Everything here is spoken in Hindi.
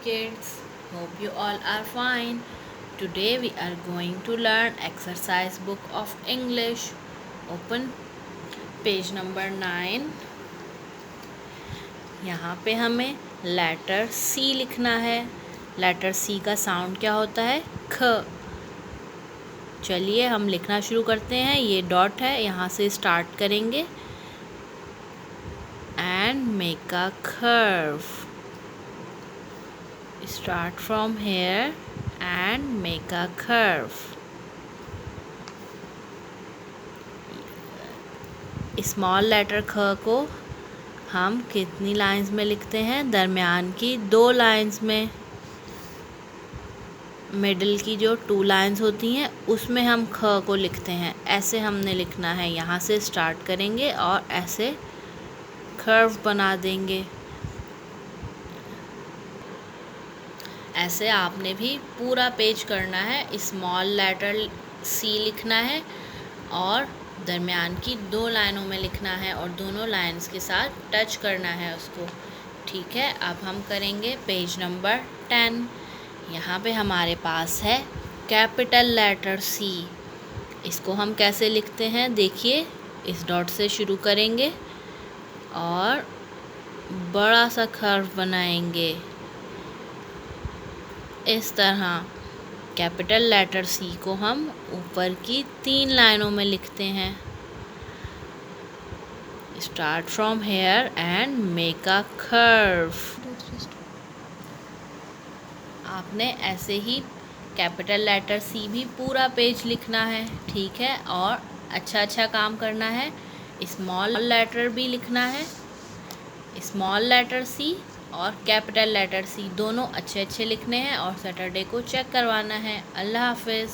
kids, hope you all are fine. Today we are going to learn exercise book of English. Open page number 9. यहाँ पे हमें लेटर C लिखना है. लेटर C का साउंड क्या होता है? ख. चलिए हम लिखना शुरू करते हैं. ये डॉट है, यहाँ से स्टार्ट करेंगे and make a curve. Start from here and make a curve. Small letter ख को हम कितनी लाइंस में लिखते हैं? दरमियान की 2 लाइंस में. मिडिल की जो 2 लाइंस होती हैं उसमें हम ख को लिखते हैं. ऐसे हमने लिखना है. यहाँ से स्टार्ट करेंगे और ऐसे कर्व बना देंगे. ऐसे आपने भी पूरा पेज करना है. स्मॉल लेटर C लिखना है और दरमियान की 2 लाइनों में लिखना है और दोनों लाइंस के साथ टच करना है उसको. ठीक है, अब हम करेंगे पेज नंबर 10. यहाँ पे हमारे पास है कैपिटल लेटर C. इसको हम कैसे लिखते हैं? देखिए, इस डॉट से शुरू करेंगे और बड़ा सा कर्व बनाएंगे इस तरह. कैपिटल लेटर C को हम ऊपर की 3 लाइनों में लिखते हैं. Start from here and make a curve. आपने ऐसे ही कैपिटल लेटर C भी पूरा पेज लिखना है. ठीक है, और अच्छा काम करना है. स्मॉल लेटर भी लिखना है. स्मॉल लेटर C और कैपिटल लेटर C दोनों अच्छे लिखने हैं और सैटरडे को चेक करवाना है. अल्लाह हाफिज़.